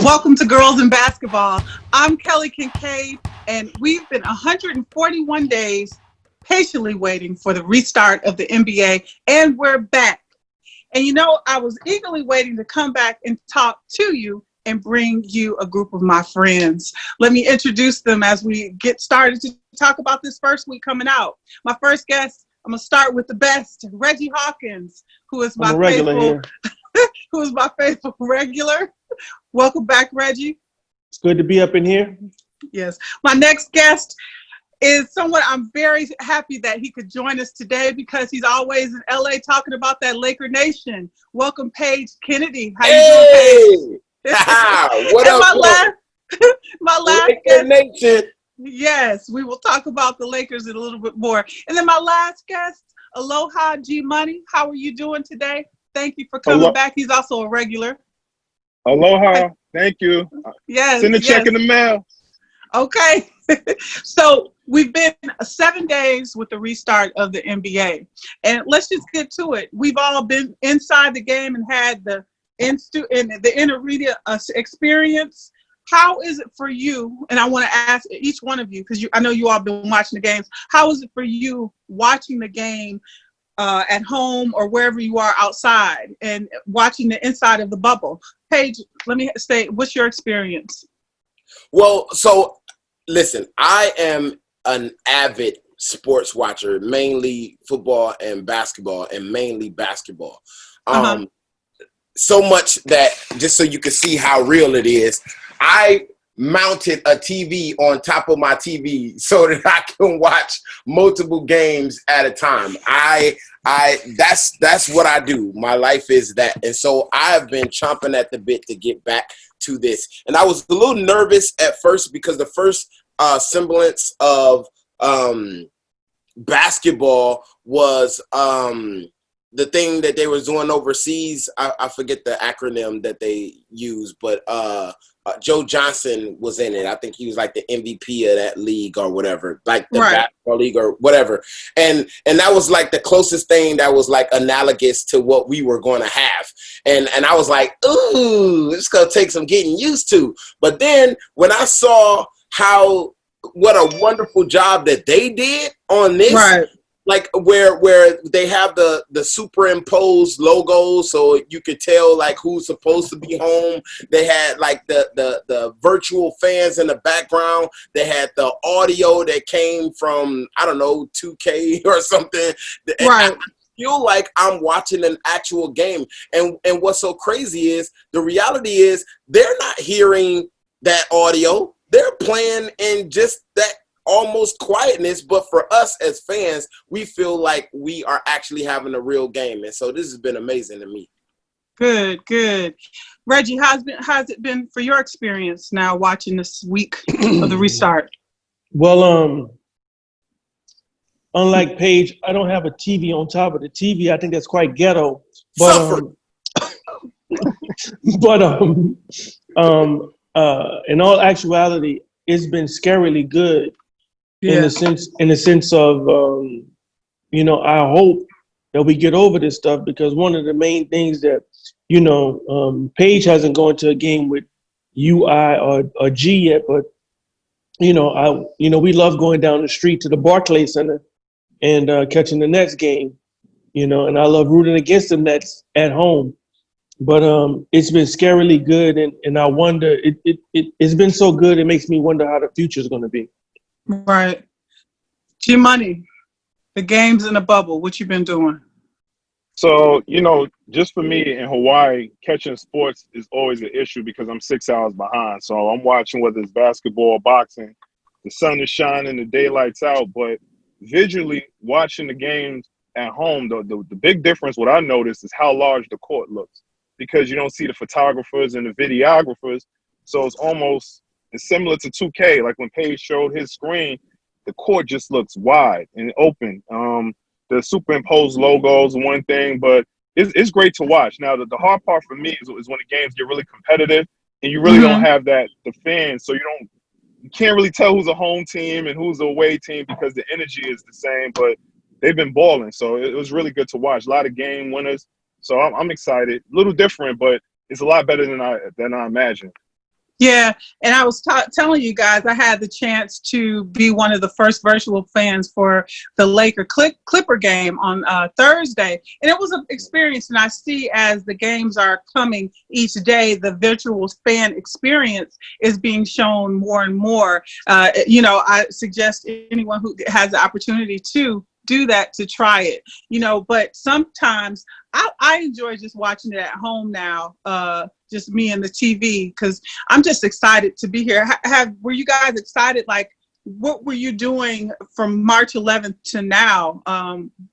Welcome to Girls in Basketball. I'm Kelly Kinkaid, and we've been 141 days patiently waiting for the restart of the NBA, and we're back. And I was eagerly waiting to come back and talk to you and bring you a group of my friends. Let me introduce them as we get started to talk about this first week coming out. My first guest, I'm going to start with the best, Reggie Hawkins, who is my faithful regular. Welcome back, Reggie. It's good to be up in here. Yes. My next guest is someone I'm very happy that he could join us today because he's always in LA talking about that Laker Nation. Welcome, Paige Kennedy. How you doing, Paige? What up? My last guest. Nation. Yes, we will talk about the Lakers in a little bit more. And then my last guest, Aloha G Money. How are you doing today? Thank you for coming back. He's also a regular. Aloha. Thank you. Yes. Send a check in the mail. Okay. So we've been 7 days with the restart of the NBA. And let's just get to it. We've all been inside the game and had the in-arena experience. How is it for you? And I want to ask each one of you, because I know you all been watching the games. How is it for you watching the game at home or wherever you are outside and watching the inside of the bubble? Paige, let me say, what's your experience? Well, so listen, I am an avid sports watcher, mainly football and basketball, and mainly basketball. So much that, just so you can see how real it is, I mounted a TV on top of my TV so that I can watch multiple games at a time. That's what I do. My life is that. And so I've been chomping at the bit to get back to this. And I was a little nervous at first because the first semblance of basketball was the thing that they were doing overseas. I forget the acronym that they use, but Joe Johnson was in it. I think he was like the MVP of that league or whatever, like the basketball league or whatever. And that was like the closest thing that was like analogous to what we were going to have. And I was like, ooh, it's going to take some getting used to. But then when I saw what a wonderful job that they did on this, like where they have the superimposed logos so you could tell like who's supposed to be home. They had like the virtual fans in the background. They had the audio that came from, I don't know, 2K or something. And I feel like I'm watching an actual game. And what's so crazy is the reality is they're not hearing that audio. They're playing in just that almost quietness, but for us as fans, we feel like we are actually having a real game. And so this has been amazing to me. Good. Reggie, how's it been for your experience now watching this week of the restart? Well, unlike Paige, I don't have a TV on top of the TV. I think that's quite ghetto. But in all actuality, it's been scarily good. In the sense of, I hope that we get over this stuff, because one of the main things that, Paige hasn't gone to a game with UI or G yet, but, we love going down the street to the Barclays Center and catching the Nets game, and I love rooting against the Nets at home. But it's been scarily good, and I wonder, it's been so good, it makes me wonder how the future is going to be. Right. G-Money, the games in the bubble, what you been doing? So, just for me in Hawaii, catching sports is always an issue because I'm 6 hours behind. So I'm watching whether it's basketball, boxing, the sun is shining, the daylight's out. But visually watching the games at home, the big difference, what I noticed is how large the court looks, because you don't see the photographers and the videographers. So it's similar to 2K. Like when Paige showed his screen, the court just looks wide and open. The superimposed logos, one thing, but it's great to watch. Now, the hard part for me is when the games get really competitive and you really don't have the fans, so you can't really tell who's a home team and who's a away team because the energy is the same, but they've been balling. So it was really good to watch. A lot of game winners. So I'm excited. A little different, but it's a lot better than I imagined. Yeah, and I was telling you guys, I had the chance to be one of the first virtual fans for the Clipper game on Thursday, and it was an experience. And I see as the games are coming each day, the virtual fan experience is being shown more and more. I suggest anyone who has the opportunity to do that to try it. But sometimes I enjoy just watching it at home now, just me and the TV, because I'm just excited to be here. Were you guys excited? Like, what were you doing from March 11th to now?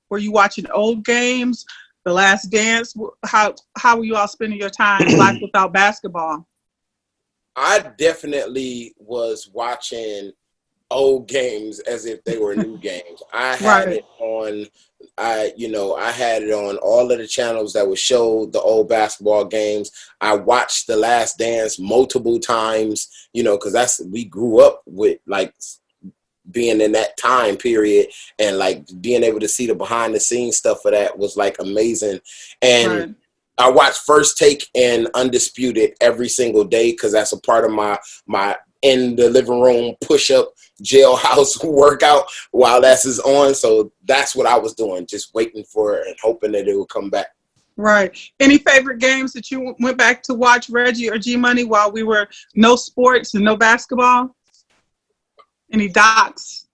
Were you watching old games, The Last Dance? How were you all spending your time, life without basketball? I definitely was watching old games as if they were new games. I had it on. I had it on all of the channels that would show the old basketball games. I watched The Last Dance multiple times, because we grew up with like being in that time period, and like being able to see the behind the scenes stuff of that was like amazing. And I watch First Take and Undisputed every single day because that's a part of my in the living room push-up jailhouse workout while that's is on. So that's what I was doing, just waiting for it and hoping that it would come back. Right. Any favorite games that you went back to watch, Reggie or G Money, while we were no sports and no basketball? Any docs?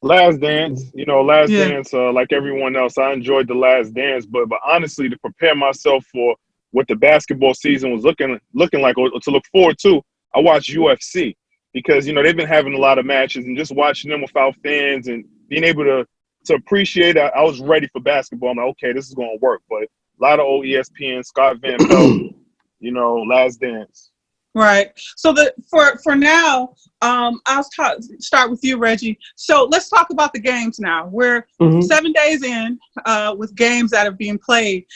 Last Dance, Dance, like everyone else, I enjoyed The Last Dance, but honestly, to prepare myself for what the basketball season was looking like, or to look forward to, I watched UFC because, they've been having a lot of matches, and just watching them without fans and being able to appreciate it, I was ready for basketball. I'm like, okay, this is going to work. But a lot of old ESPN, Scott Van Pelt, Last Dance. Right. So for now, I'll start with you, Reggie. So let's talk about the games now. We're 7 days in with games that are being played.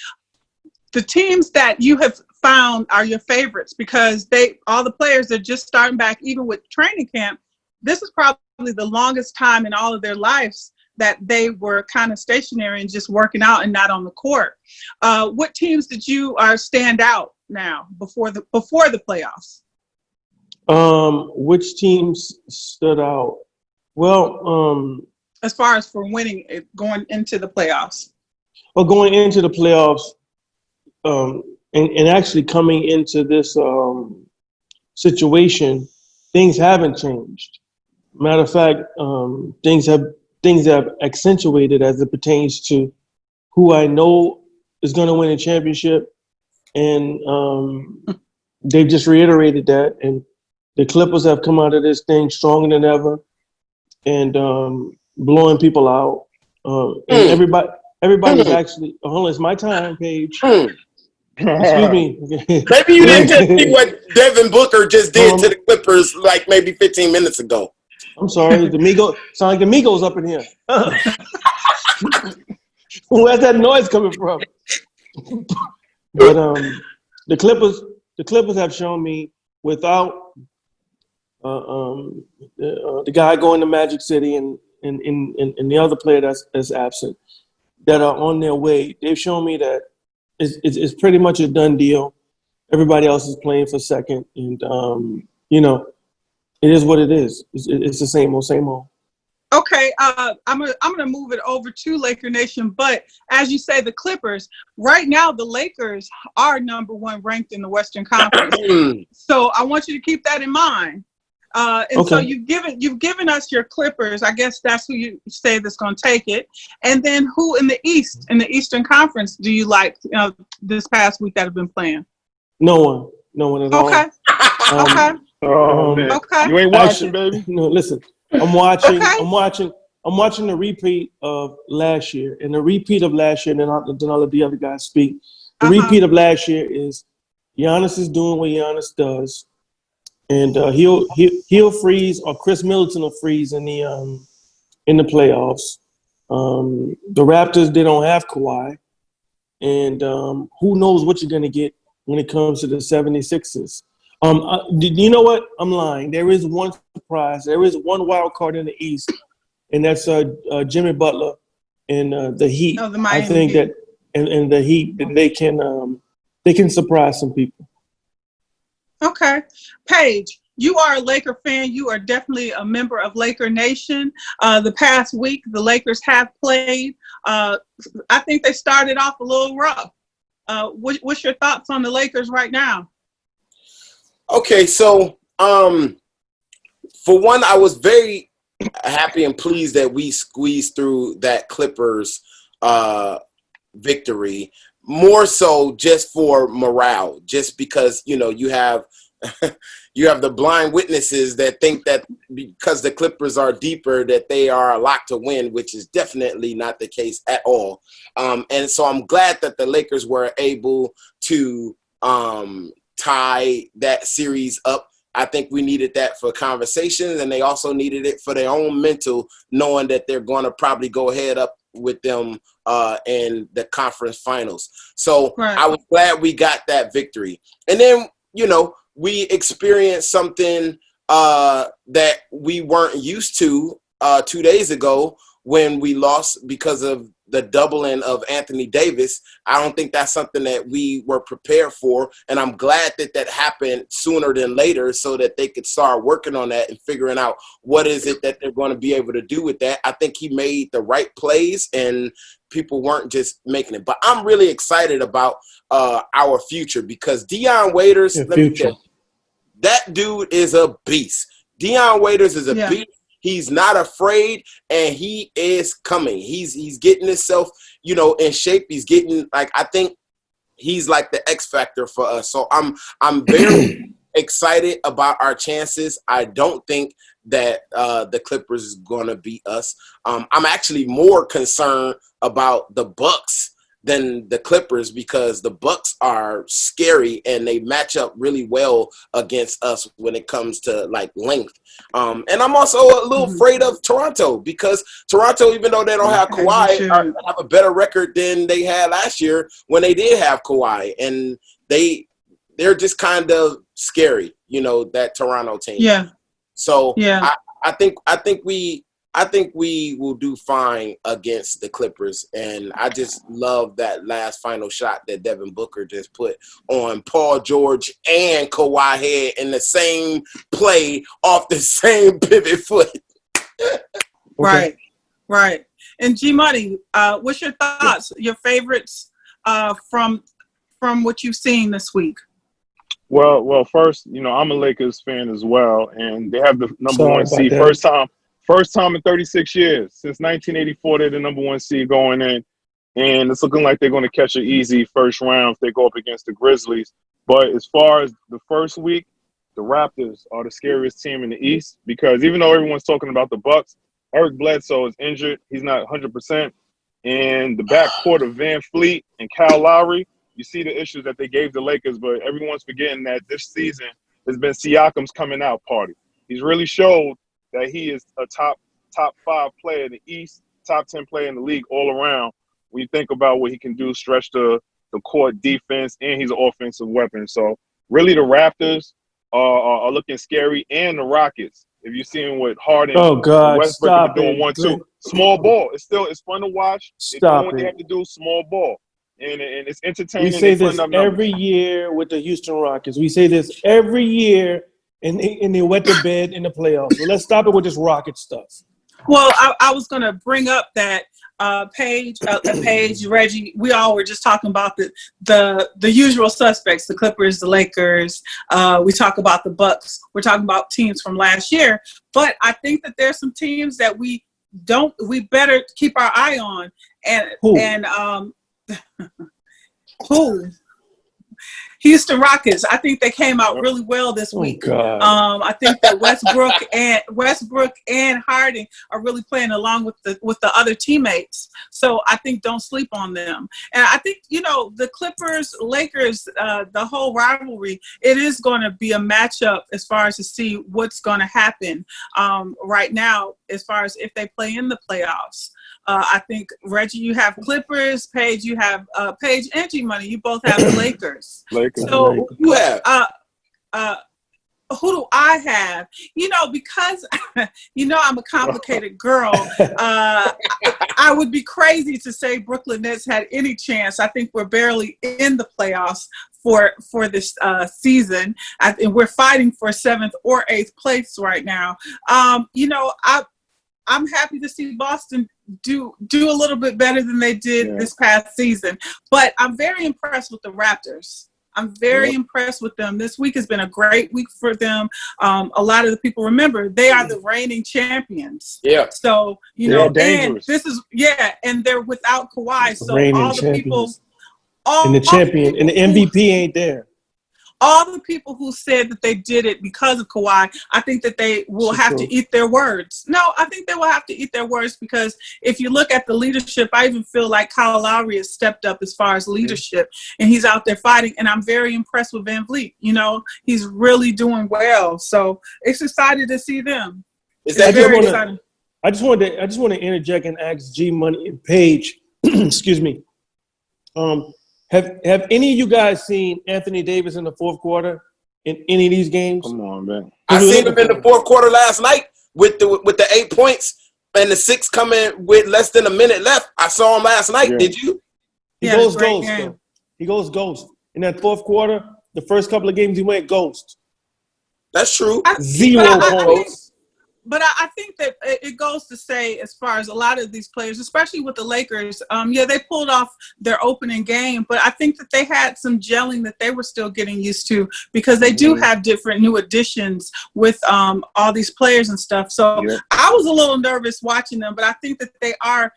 The teams that you have found are your favorites because all the players are just starting back, even with training camp. This is probably the longest time in all of their lives that they were kind of stationary and just working out and not on the court. What teams did you stand out now before the playoffs? Which teams stood out? Well, as far as for winning it, going into the playoffs. Well, going into the playoffs, and actually coming into this situation, things haven't changed. Matter of fact, things have accentuated as it pertains to who I know is going to win a championship, and they've just reiterated that. And the Clippers have come out of this thing stronger than ever, and blowing people out. And everybody's actually. Hold on, it's my time, Paige. Excuse me. Maybe you didn't just see what Devin Booker just did to the Clippers like maybe 15 minutes ago. I'm sorry, the Migos sound like the Migos up in here. Where's that noise coming from? But the Clippers have shown me without the guy going to Magic City and the other player that's absent, that are on their way. They've shown me that it's pretty much a done deal. Everybody else is playing for second, and it is what it is. It's the same old. Okay, I'm gonna move it over to Laker Nation, but as you say, the Clippers right now, the Lakers are number one ranked in the Western Conference. So I want you to keep that in mind. So you've given us your Clippers. I guess that's who you say that's going to take it. And then who in the East, in the Eastern Conference, do you like this past week that have been playing? No one at all. Okay. Okay. You ain't watching, baby. No, listen. I'm watching. Okay. I'm watching the repeat of last year, and the repeat of last year. And then I'll let the other guys speak. The repeat of last year is Giannis is doing what Giannis does. And he'll freeze, or Chris Middleton will freeze in the playoffs. The Raptors, they don't have Kawhi, and who knows what you're gonna get when it comes to the 76ers. You know what? I'm lying. There is one surprise. There is one wild card in the East, and that's Jimmy Butler and the Heat. Oh, the Miami I think Heat. that and the Heat, they can surprise some people. Okay. Paige, you are a Laker fan. You are definitely a member of Laker Nation. The past week, the Lakers have played. I think they started off a little rough. What's your thoughts on the Lakers right now? Okay, so for one, I was very happy and pleased that we squeezed through that Clippers victory. More so just for morale, just because you have you have the blind witnesses that think that because the Clippers are deeper that they are a lock to win, which is definitely not the case at all. And so I'm glad that the Lakers were able to tie that series up. I think we needed that for conversations, and they also needed it for their own mental, knowing that they're going to probably go head up with them in the conference finals. So Right. I was glad we got that victory. And then, we experienced something that we weren't used to 2 days ago when we lost because of the doubling of Anthony Davis. I don't think that's something that we were prepared for, and I'm glad that that happened sooner than later so that they could start working on that and figuring out what is it that they're going to be able to do with that. I think he made the right plays, and people weren't just making it. But I'm really excited about our future because Dion Waiters, let me tell you, that dude is a beast. Dion Waiters is a beast. He's not afraid, and he is coming. He's getting himself, in shape. He's getting I think he's like the X factor for us. So I'm very excited about our chances. I don't think that the Clippers is going to beat us. I'm actually more concerned about the Bucks than the Clippers because the Bucks are scary and they match up really well against us when it comes to length. And I'm also a little afraid of Toronto because Toronto, even though they don't have Kawhi, have a better record than they had last year when they did have Kawhi, and they're just kind of scary, that Toronto team. Yeah. So yeah. I think we will do fine against the Clippers, and I just love that last final shot that Devin Booker just put on Paul George and Kawhi head in the same play off the same pivot foot. Right. And G Money, what's your thoughts? Your favorites from what you've seen this week? Well, first, I'm a Lakers fan as well, and they have the number one seed. First time in 36 years. Since 1984, they're the number one seed going in. And it's looking like they're going to catch an easy first round if they go up against the Grizzlies. But as far as the first week, the Raptors are the scariest team in the East because even though everyone's talking about the Bucks, Eric Bledsoe is injured. He's not 100%. And the backcourt of Van Fleet and Kyle Lowry, you see the issues that they gave the Lakers, but everyone's forgetting that this season has been Siakam's coming out party. He's really showed that he is a top 5 player in the East, top 10 player in the league all around. When you think about what he can do, stretch the court defense, and he's an offensive weapon. So really the Raptors are looking scary, and the Rockets. If you're seeing what Harden and Westbrook are doing 1-2. Small ball. It's fun to watch. They do what they have to do, small ball. And it's entertaining. We say this every year with the Houston Rockets. We say this every year. And they wet the bed in the playoffs. So let's stop it with this Rocket stuff. Well, I was going to bring up that Paige, Reggie, we all were just talking about the usual suspects, the Clippers, the Lakers. We talk about the Bucks. We're talking about teams from last year. But I think that there's some teams that we better keep our eye on. Who? Houston Rockets. I think they came out really well this week. I think that Westbrook and Harden are really playing along with the other teammates. So I think don't sleep on them. And I think the Clippers, Lakers, the whole rivalry. It is going to be a matchup as far as to see what's going to happen right now as far as if they play in the playoffs. I think, Reggie, you have Clippers. Paige, you have Paige and G Money. You both have the Lakers. So you have who do I have? Because I'm a complicated girl. I would be crazy to say Brooklyn Nets had any chance. I think we're barely in the playoffs for this season, and we're fighting for 7th or 8th place right now. I'm happy to see Boston do a little bit better than they did this past season, but I'm very impressed with the Raptors. I'm very impressed with them. This week has been a great week for them. A lot of the people remember they are the reigning champions. Yeah. So, They're and dangerous. and they're without Kawhi. So Reigning all the champions. people, And the champion and the MVP ain't there. all the people who said that they did it because of Kawhi, I think that they will have to eat their words. No, I think they will have to eat their words, because if you look at the leadership, I even feel like Kyle Lowry has stepped up as far as leadership, and he's out there fighting. And I'm very impressed with Van Vliet. He's really doing well. So it's excited to see them. Is that very exciting. I just want to interject and ask G Money and Paige, excuse me. Have any of you guys seen Anthony Davis in the fourth quarter in any of these games? Come on, man. I seen him in the fourth quarter last night with the 8 points and the 6 coming with less than a minute left. I saw him last night. Yeah. Did you? He goes ghost. Though. He goes ghost. In that fourth quarter, the first couple of games, he went ghost. That's true. 0 points. But I think that it goes to say, as far as a lot of these players, especially with the Lakers, they pulled off their opening game, but I think that they had some gelling that they were still getting used to, because they do have different new additions with all these players and stuff. So I was a little nervous watching them, but I think that they are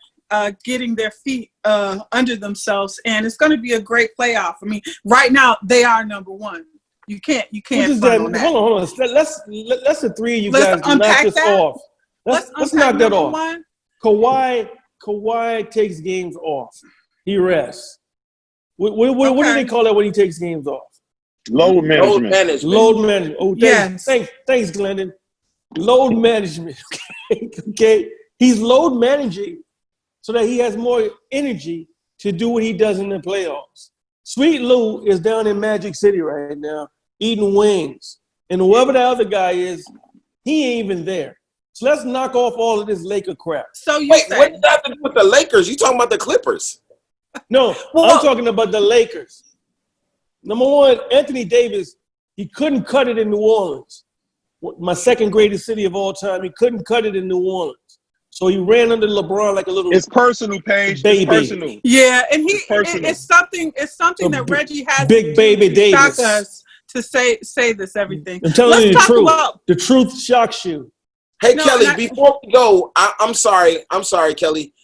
getting their feet under themselves, and it's going to be a great playoff. I mean, right now they are number one. You can't. Hold on. Let's the three of you guys knock this off. Let's knock that off. One. Kawhi takes games off. He rests. What do they call that when he takes games off? Load management. Load management. Oh, thanks, Glendon. Load management. Okay. He's load managing so that he has more energy to do what he does in the playoffs. Sweet Lou is down in Magic City right now eating wings. And whoever the other guy is, he ain't even there. So let's knock off all of this Laker crap. So what does that have to do with the Lakers? You talking about the Clippers? No, I'm talking about the Lakers. Number one, Anthony Davis, he couldn't cut it in New Orleans. My second greatest city of all time, he couldn't cut it in New Orleans. So he ran under LeBron like a little It's personal, Paige. baby. It's personal. Yeah, and it's something that Reggie has big baby Davis. Shock us to say this everything. I'm telling you the truth. The truth shocks you. Hey, Kelly, before we go, I'm sorry, Kelly.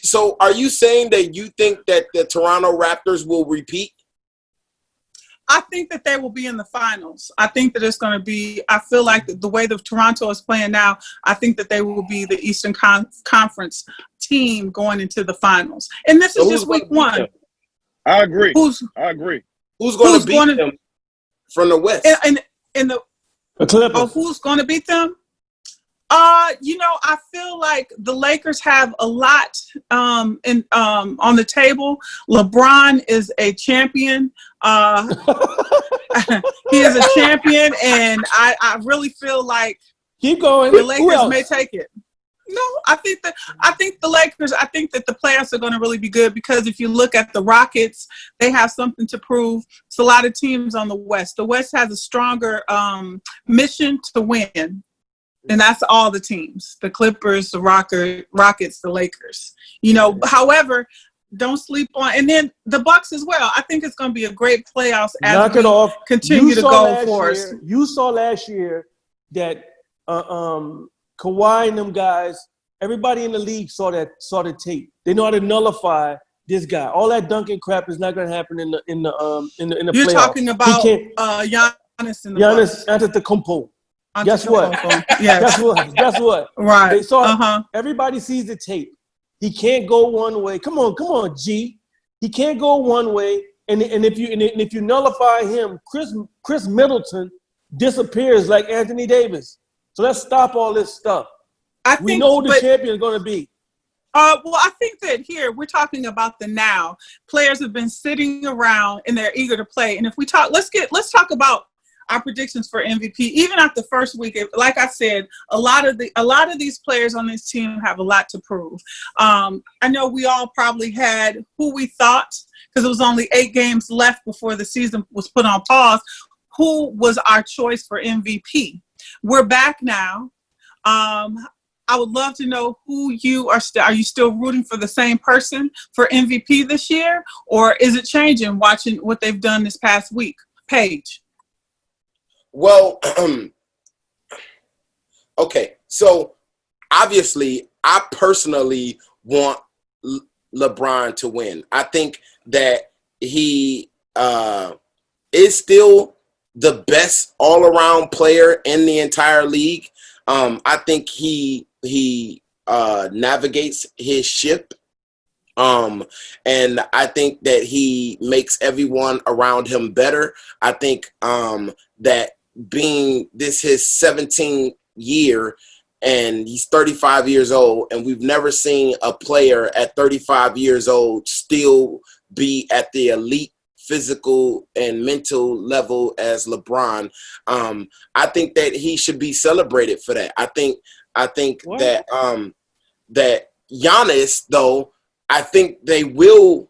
So are you saying that you think that the Toronto Raptors will repeat? I think that they will be in the finals. I think that it's going to be, I feel like the way that Toronto is playing now, I think that they will be the Eastern Conference team going into the finals. And this is just week one. I agree. I agree. Who's going to beat them from the West? In the Clippers. Oh, who's going to beat them? I feel like the Lakers have a lot on the table. LeBron is a champion. He is a champion, and I really feel like keep going. The Lakers may take it. No, I think the Lakers. I think that the playoffs are going to really be good, because if you look at the Rockets, they have something to prove. It's a lot of teams on the West. The West has a stronger mission to win. And that's all the teams: the Clippers, the Rockets, the Lakers. However, don't sleep on. And then the Bucks as well. I think it's going to be a great playoffs as knock it off. Continue to go for us. You saw last year that Kawhi and them guys, everybody in the league saw the tape. They know how to nullify this guy. All that dunking crap is not going to happen in the playoffs. You're talking about Giannis in the Giannis Antetokounmpo. Guess what? Yes. Guess what? Right. They saw everybody sees the tape. He can't go one way. Come on, G. He can't go one way. And if you nullify him, Chris Middleton disappears like Anthony Davis. So let's stop all this stuff. We know who the champion is going to be. Well, I think that here we're talking about the now. Players have been sitting around and they're eager to play. And if we talk, let's talk about our predictions for MVP, even at the first week, like I said, a lot of these players on this team have a lot to prove. I know we all probably had who we thought, because it was only 8 games left before the season was put on pause, who was our choice for MVP. We're back now. I would love to know who you are. Are you still rooting for the same person for MVP this year, or is it changing watching what they've done this past week? Paige. Well, okay. So obviously, I personally want LeBron to win. I think that he is still the best all-around player in the entire league. I think he navigates his ship. And I think that he makes everyone around him better. I think that being this his 17th year and he's 35 years old, and we've never seen a player at 35 years old still be at the elite physical and mental level as LeBron. I think that he should be celebrated for that. I think what? that Giannis, though, I think they will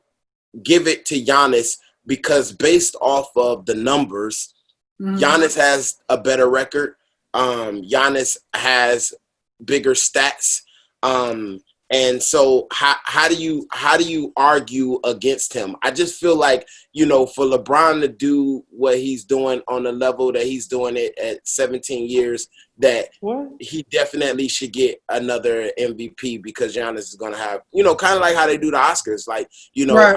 give it to Giannis because based off of the numbers, Giannis has a better record. Giannis has bigger stats. And so how do you argue against him? I just feel like, for LeBron to do what he's doing on the level that he's doing it at 17 years, that he definitely should get another MVP because Giannis is going to have, kind of like how they do the Oscars. Like, right.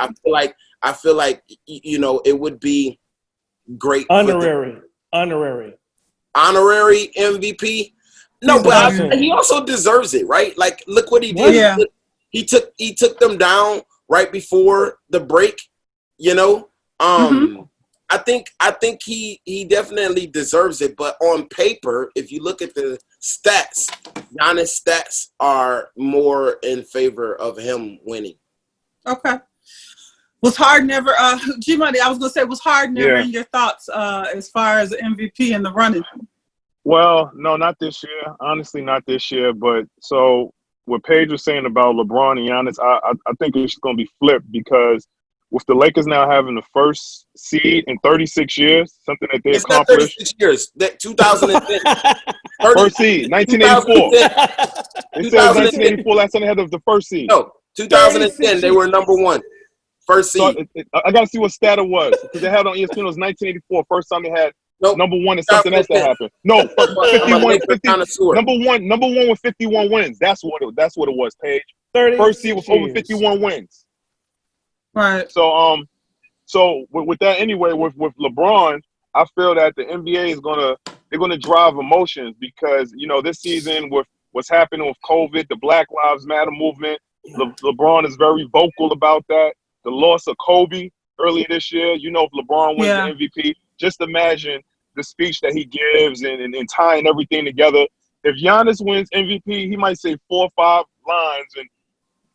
I feel like, it would be great. Honorary MVP. No, but he also deserves it, right? Like, look what he did. Yeah. He took them down right before the break. I think he definitely deserves it. But on paper, if you look at the stats, Giannis' stats are more in favor of him winning. Okay. Was Harden ever? G-Money, I was gonna say, was Harden ever in your thoughts as far as MVP in the running? Well, no, not this year. Honestly, not this year. But so what Paige was saying about LeBron and Giannis, I think it's going to be flipped because with the Lakers now having the first seed in 36 years, something that they accomplished. Not 36 years. That 2010. First seed, 1984. They said 1984 last time they had the first seed. No, 2010 they were number 1. First seed. So I got to see what stat it was because they had on ESPN. It was 1984. First time they had. Nope. Number 1 is something else that happened. No, 51. 50, number one with 51 wins. That's what it was, Paige. First seed with over 51 wins. Right. So with that anyway, with LeBron, I feel that the NBA they're gonna drive emotions because this season with what's happening with COVID, the Black Lives Matter movement, LeBron is very vocal about that. The loss of Kobe earlier this year, if LeBron wins the MVP. Just imagine the speech that he gives and tying everything together. If Giannis wins MVP, he might say 4 or 5 lines and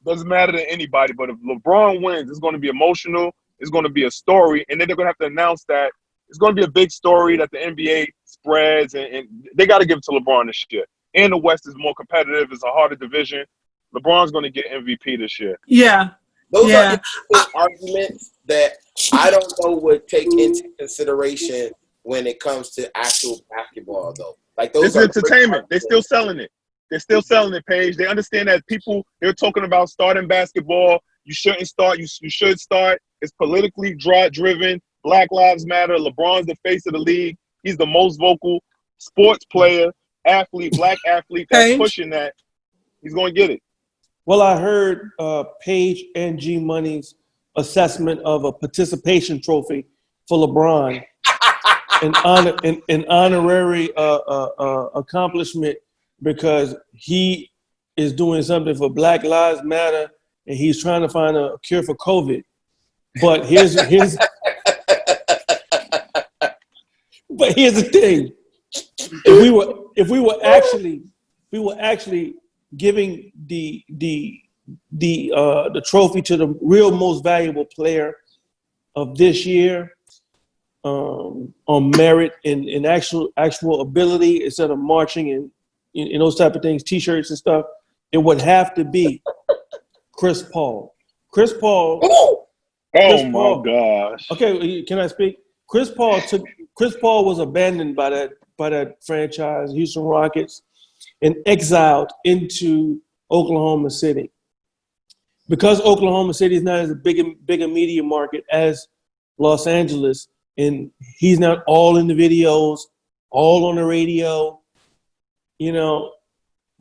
doesn't matter to anybody. But if LeBron wins, it's going to be emotional. It's going to be a story. And then they're going to have to announce that it's going to be a big story that the NBA spreads. And they got to give it to LeBron this year. And the West is more competitive. It's a harder division. LeBron's going to get MVP this year. Yeah. Those are arguments that I don't know would take into consideration when it comes to actual basketball, though. Like those are entertainment. They're still selling it. They're still selling it, Paige. They understand that they're talking about starting basketball. You shouldn't start. You should start. It's politically driven. Black Lives Matter. LeBron's the face of the league. He's the most vocal sports player, athlete, black athlete that's pushing that. He's going to get it. Well, I heard Paige and G Money's assessment of a participation trophy for LeBron, an honorary accomplishment because he is doing something for Black Lives Matter and he's trying to find a cure for COVID. But here's the thing: if we were actually giving the trophy to the real most valuable player of this year, on merit and actual ability instead of marching and those type of things, T-shirts and stuff, it would have to be Chris Paul. Chris Paul. Oh my gosh. Okay, can I speak? Chris Paul was abandoned by that franchise, Houston Rockets, and exiled into Oklahoma City. Because Oklahoma City is not as big a media market as Los Angeles, and he's not all in the videos, all on the radio,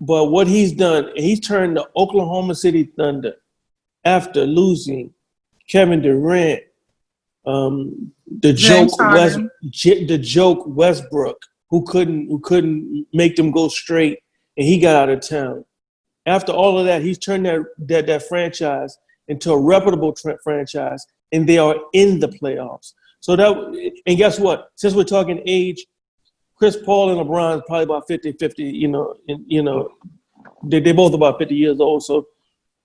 but what he's done, he's turned the Oklahoma City Thunder after losing Kevin Durant, the joke Westbrook, who couldn't make them go straight, and he got out of town. After all of that, he's turned that franchise into a reputable franchise, and they are in the playoffs. And guess what? Since we're talking age, Chris Paul and LeBron is probably about 50-50. They're both about 50 years old. So,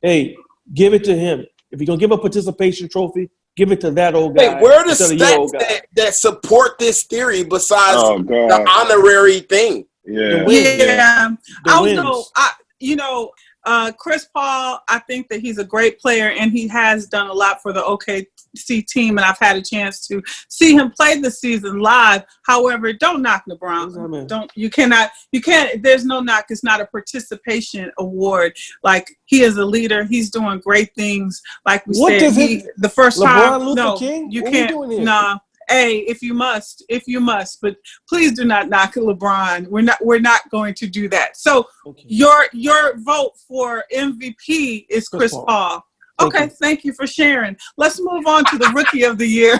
hey, give it to him. If you're gonna give a participation trophy, give it to that old guy. Wait, where are the stats that support this theory besides the honorary thing? Chris Paul, I think that he's a great player and he has done a lot for the OKC team, and I've had a chance to see him play this season live. However, don't knock LeBron. You can't, there's no knock. It's not a participation award. Like, he is a leader. He's doing great things. Like we said, the first time, you can't, nah. Hey, if you must, but please do not knock LeBron. We're not going to do that. So your vote for MVP is Chris Paul. Okay, thank you for sharing. Let's move on to the Rookie of the Year.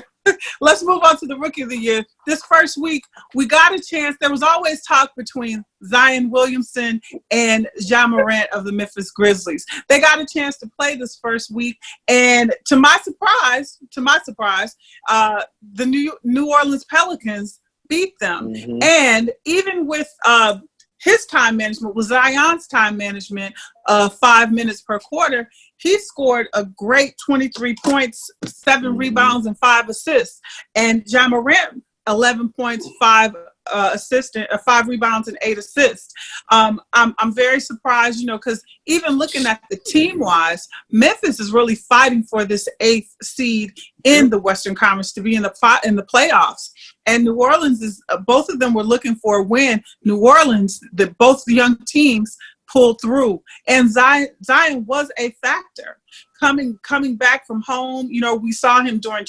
This first week, we got a chance. There was always talk between Zion Williamson and Ja Morant of the Memphis Grizzlies. They got a chance to play this first week, and to my surprise, the New Orleans Pelicans beat them. Mm-hmm. And even with his time management, with Zion's time management, 5 minutes per quarter, he scored a great 23 points, 7 rebounds, and 5 assists. And Ja Morant, 11 points, 5 rebounds, and 8 assists. I'm very surprised, because even looking at the team-wise, Memphis is really fighting for this 8th seed in the Western Conference to be in the playoffs. And New Orleans is both of them were looking for a win. New Orleans, both the young teams pulled through, and Zion was a factor. Coming back from home, we saw him during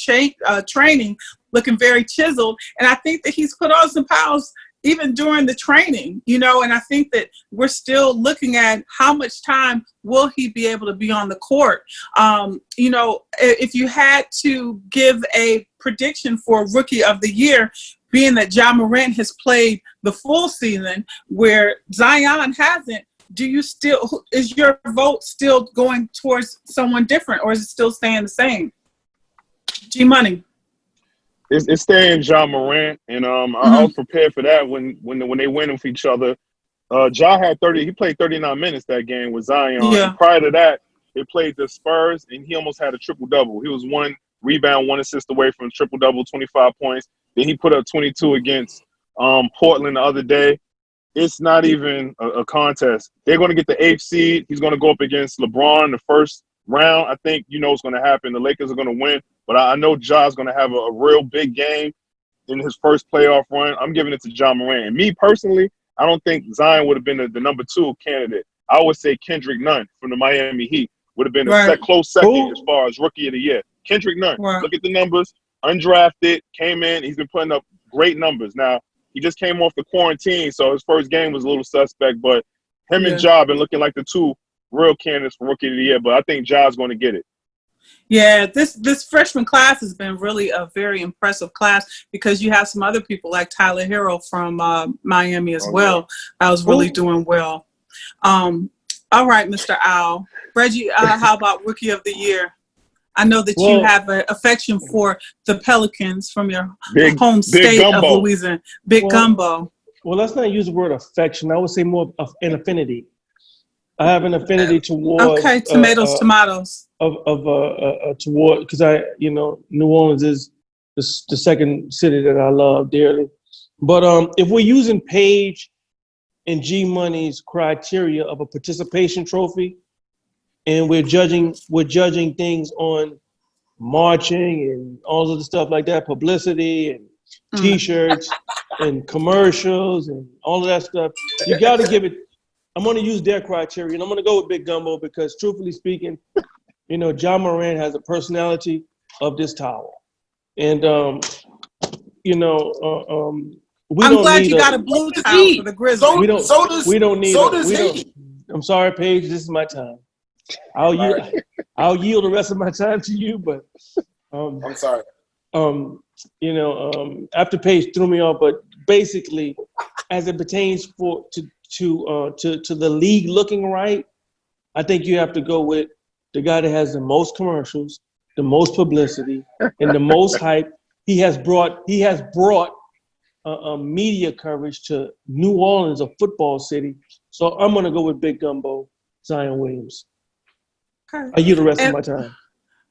training looking very chiseled, and I think that he's put on some pounds even during the training, and I think that we're still looking at how much time will he be able to be on the court. If you had to give a prediction for Rookie of the Year, being that Ja Morant has played the full season where Zion hasn't, is your vote still going towards someone different, or is it still staying the same? G Money. It's staying Ja Morant, and I was prepared for that when they went with each other. Ja had 30. He played 39 minutes that game with Zion. Yeah. And prior to that, they played the Spurs, and he almost had a triple-double. He was 1 rebound, 1 assist away from a triple-double, 25 points. Then he put up 22 against Portland the other day. It's not even a contest. They're going to get the 8th seed. He's going to go up against LeBron in the first round. I think what's going to happen. The Lakers are going to win, but I know Ja's going to have a real big game in his first playoff run. I'm giving it to Ja Morant. And me personally, I don't think Zion would have been the number 2 candidate. I would say Kendrick Nunn from the Miami Heat would have been a close second as far as Rookie of the Year. Kendrick Nunn. Right. Look at the numbers. Undrafted, came in. He's been putting up great numbers. Now, he just came off the quarantine, so his first game was a little suspect. But him and Ja been looking like the 2 real candidates for Rookie of the Year. But I think Ja's going to get it. Yeah, this freshman class has been really a very impressive class because you have some other people like Tyler Hero from Miami as well. I was really doing well. All right, Mr. Owl. Reggie, how about Rookie of the Year? I know that you have an affection for the Pelicans from your home state of Louisiana. Gumbo. Well, let's not use the word affection. I would say more of an affinity. I have an affinity toward tomatoes. Toward, because New Orleans is the second city that I love dearly. But if we're using Paige and G Money's criteria of a participation trophy, and we're judging things on marching and all of the stuff like that, publicity and T-shirts and commercials and all of that stuff, you got to give it. I'm going to use their criteria, and I'm going to go with Big Gumbo because, truthfully speaking, you know, Ja Morant has a personality of this tower, and you know, I'm glad you got a blue towel for the Grizzlies. We don't need. So does he. I'm sorry, Paige. This is my time. I'll yield the rest of my time to you, but I'm sorry. You know, after Paige threw me off, but basically, as it pertains to the league looking right, I think you have to go with the guy that has the most commercials, the most publicity, and the most hype. He has brought media coverage to New Orleans, a football city. So I'm gonna go with Big Gumbo, Zion Williams. Okay. I yield the rest of my time.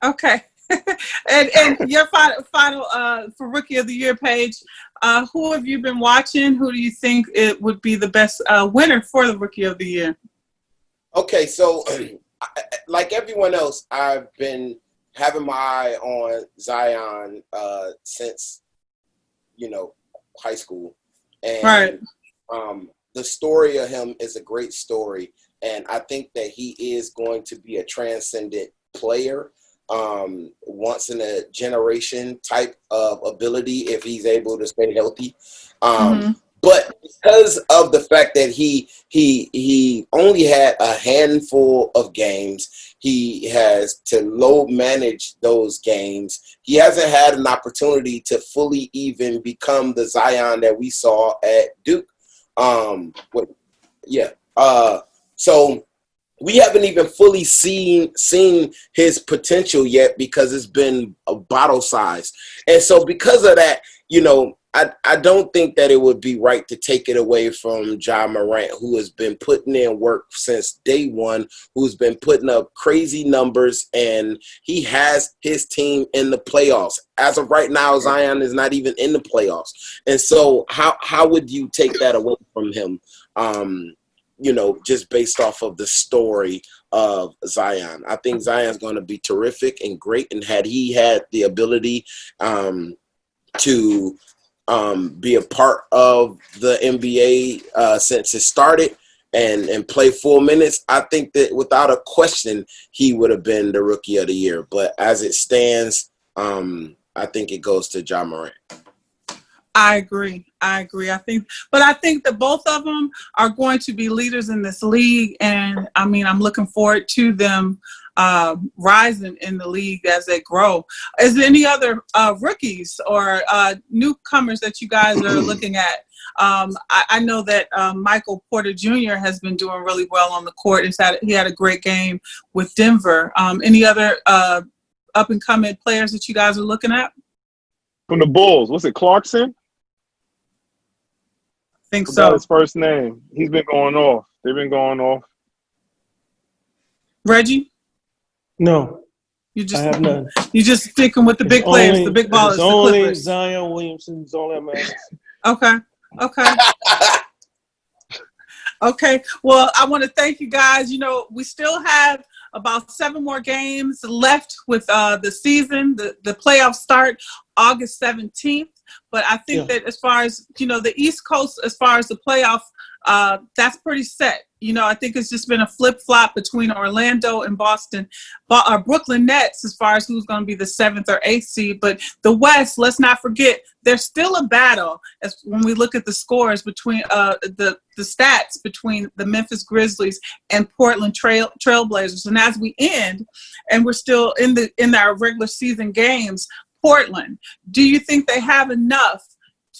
Okay. and your final for Rookie of the Year, Paige, who have you been watching? Who do you think it would be the best winner for the Rookie of the Year? Okay, so like everyone else, I've been having my eye on Zion since, you know, high school. And right. The story of him is a great story. And I think that he is going to be a transcendent player, once in a generation type of ability if he's able to stay healthy. But because of the fact that he only had a handful of games, he has to load manage those games. He hasn't had an opportunity to fully even become the Zion that we saw at Duke. So we haven't even fully seen his potential yet because it's been a bottle size. And so because of that, you know, I don't think that it would be right to take it away from Ja Morant, who has been putting in work since day one, who's been putting up crazy numbers, and he has his team in the playoffs. As of right now, Zion is not even in the playoffs. And so how would you take that away from him? You know, just based off of the story of Zion. I think Zion's going to be terrific and great. And had he had the ability to be a part of the NBA since it started and play full minutes, I think that without a question, he would have been the Rookie of the Year. But as it stands, I think it goes to Ja Morant. I agree. I think that both of them are going to be leaders in this league. And I mean, I'm looking forward to them rising in the league as they grow. Is there any other rookies or newcomers that you guys are looking at? I know that Michael Porter Jr. has been doing really well on the court. He had a great game with Denver. Any other up and coming players that you guys are looking at? From the Bulls, what's it, Clarkson? I think Forgot so. his first name. He's been going off. They've been going off. Reggie? No, I have none. You're just sticking with the big players, the big ballers, it's the only Clippers. Zion Williamson is all that matters. Okay. Okay. Well, I want to thank you guys. You know, we still have about 7 more games left with the season. The playoffs start August 17th. But I think that as far as, you know, the East Coast, as far as the playoff, that's pretty set. You know, I think it's just been a flip-flop between Orlando and Boston, Brooklyn Nets as far as who's going to be the 7th or 8th seed. But the West, let's not forget, there's still a battle as when we look at the scores between the stats between the Memphis Grizzlies and Portland Trailblazers. And as we end, and we're still in our regular season games, Portland, do you think they have enough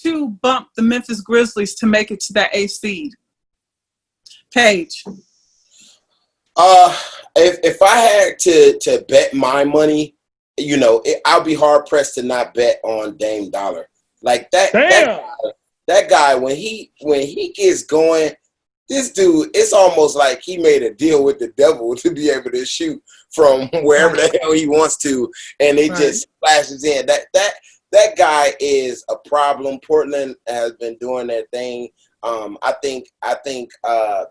to bump the Memphis Grizzlies to make it to that 8th seed? Paige. If I had to bet my money, you know, I'll be hard pressed to not bet on Dame Dollar. Like that guy when he gets going, this dude, it's almost like he made a deal with the devil to be able to shoot from wherever the hell he wants to, and it just flashes in. That that guy is a problem. Portland has been doing their thing. I think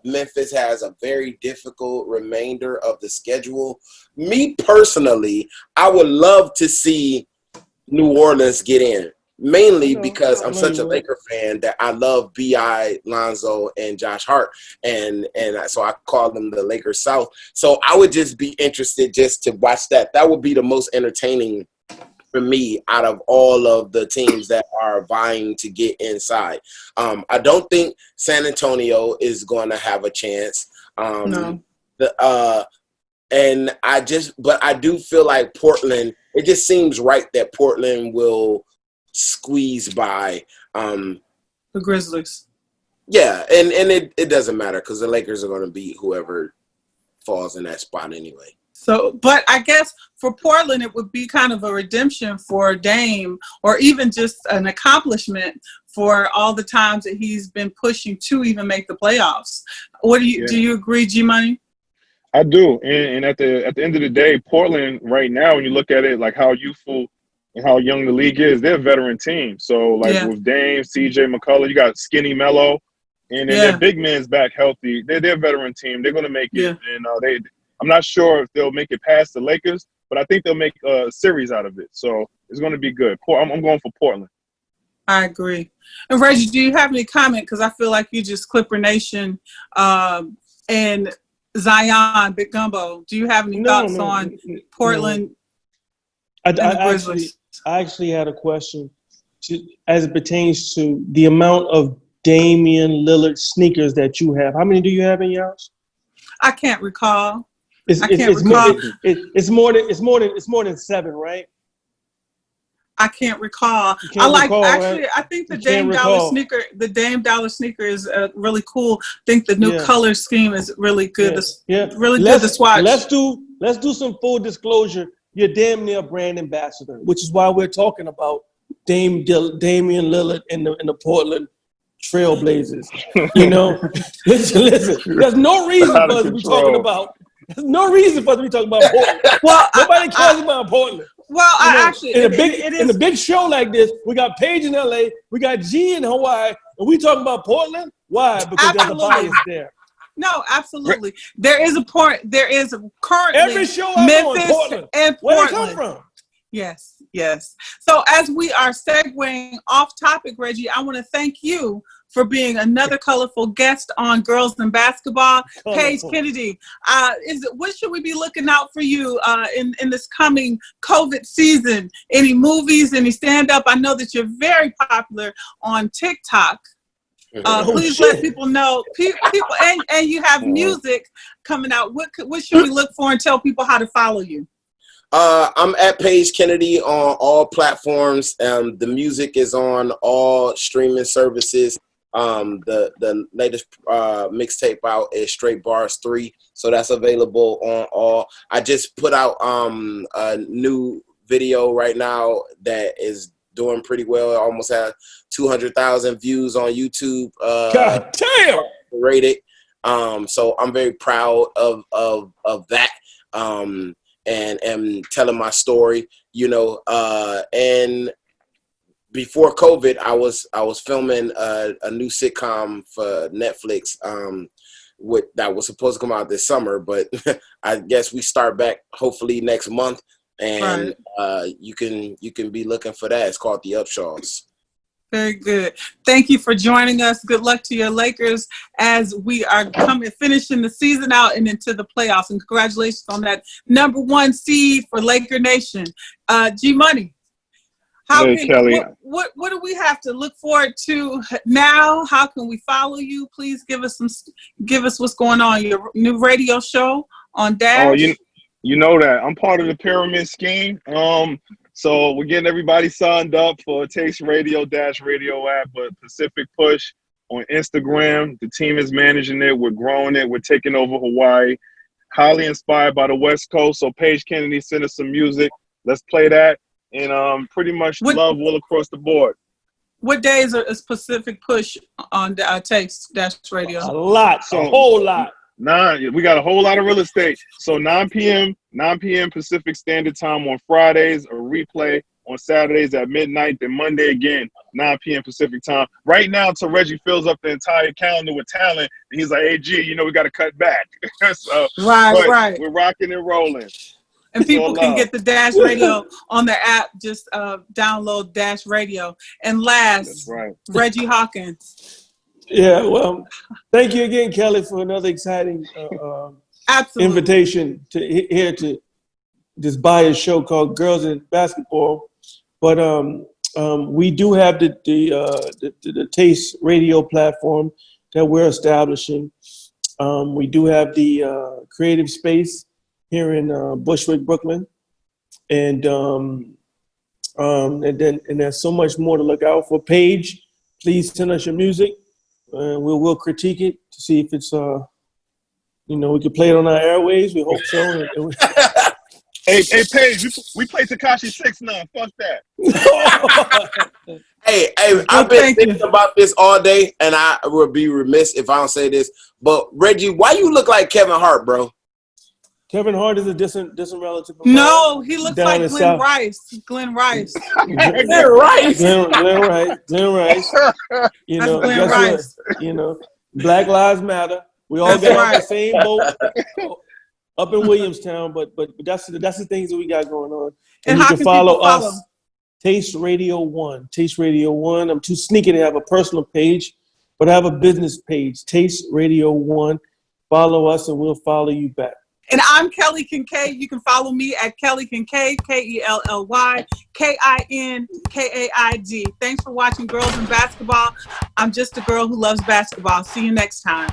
Memphis has a very difficult remainder of the schedule. Me personally, I would love to see New Orleans get in. Mainly because I'm such a Laker fan that I love B.I., Lonzo, and Josh Hart, and so I call them the Lakers South. So I would just be interested just to watch that. That would be the most entertaining for me out of all of the teams that are vying to get inside. I don't think San Antonio is going to have a chance. No. And but I do feel like Portland. It just seems right that Portland will squeeze by the Grizzlies. Yeah, and it doesn't matter because the Lakers are going to beat whoever falls in that spot anyway. So, but I guess for Portland, it would be kind of a redemption for Dame, or even just an accomplishment for all the times that he's been pushing to even make the playoffs. What do you agree, G Money? I do, and at the end of the day, Portland right now, when you look at it, like how youthful and how young the league is, they're a veteran team. So, like with Dame, CJ McCullough, you got Skinny Mello, and then their big man's back healthy. They're a veteran team. They're going to make it. And I'm not sure if they'll make it past the Lakers, but I think they'll make a series out of it. So it's going to be good. I'm going for Portland. I agree. And Reggie, do you have any comment? Because I feel like you just Clipper Nation and Zion, Big Gumbo. Do you have any thoughts on Portland? I actually had a question as it pertains to the amount of Damian Lillard sneakers that you have. How many do you have in your house? I can't recall. It's more than 7, right? I can't recall. I think the Dame Dollar sneaker is really cool. I think the new color scheme is really good. Really good to swatch. Let's do some full disclosure. You're damn near a brand ambassador, which is why we're talking about Damian Lillard and the Portland Trailblazers. You know, listen. There's no reason for us to be talking about. There's no reason for us to be talking about Portland. Well, nobody cares about Portland. Well, in a big show like this, we got Paige in LA, we got G in Hawaii, and we talking about Portland. Why? Because there's a bias there. No, absolutely. There is currently every show Memphis Portland. And Portland. Where they come from? Yes. So as we are segueing off topic, Reggie, I want to thank you for being another colorful guest on Girls in Basketball. Paige Kennedy, what should we be looking out for you in this coming COVID season? Any movies, any stand-up? I know that you're very popular on TikTok. Please let people know. People, and you have music coming out. What should we look for and tell people how to follow you? I'm at Paige Kennedy on all platforms. The music is on all streaming services. The latest mixtape out is Straight Bars 3, so that's available on all. I just put out a new video right now that is doing pretty well. I almost had 200,000 views on YouTube. God damn! Rated. So I'm very proud of that. And telling my story, and before COVID, I was filming a new sitcom for Netflix, that was supposed to come out this summer, but I guess we start back hopefully next month, and you can be looking for that. It's called The Upshaws. Very good. Thank you for joining us. Good luck to your Lakers as we are finishing the season out and into the playoffs. And congratulations on that #1 seed for Laker Nation. G Money. Kelly. What do we have to look forward to now? How can we follow you? Please give us what's going on. Your new radio show on Dash. Oh, you know that I'm part of the pyramid scheme. So we're getting everybody signed up for Taste Radio Radio app, but Pacific Push on Instagram. The team is managing it. We're growing it. We're taking over Hawaii. Highly inspired by the West Coast. So Paige Kennedy sent us some music. Let's play that. And pretty much love will across the board. What days is Pacific Push on Taste Radio? A whole lot. We got a whole lot of real estate. So 9 p.m. Pacific Standard Time on Fridays, a replay on Saturdays at midnight, then Monday again, 9 p.m. Pacific time. Right now, until Reggie fills up the entire calendar with talent, and he's like, hey, G, we got to cut back. So, Right. we're rocking and rolling. And people can get the Dash Radio on their app. Just download Dash Radio. And last, That's right. Reggie Hawkins. Yeah, well, thank you again, Kelly, for another exciting invitation to this biased show called Girls in Basketball. But we do have the Taste Radio platform that we're establishing. We do have the creative space here in Bushwick, Brooklyn, and there's so much more to look out for. Paige, please send us your music, and we'll critique it to see if it's we can play it on our airwaves. We hope so. Hey, Paige, we play Tekashi 6ix9ine. Fuck that. Hey, I've been thinking about this all day, and I would be remiss if I don't say this. But Reggie, why you look like Kevin Hart, bro? Kevin Hart is a distant relative of mine. No, he looks like Glenn Rice. Glenn Rice. Glenn Rice. Glenn Rice. Black Lives Matter. We all get on the same boat up in Williamstown, but that's the things that we got going on. And you can follow us, Taste Radio 1. Taste Radio 1. I'm too sneaky to have a personal page, but I have a business page, Taste Radio 1. Follow us and we'll follow you back. And I'm Kelly Kinkaid. You can follow me at Kelly Kinkaid, KELLY KINKAID. Thanks for watching Girls in Basketball. I'm just a girl who loves basketball. See you next time.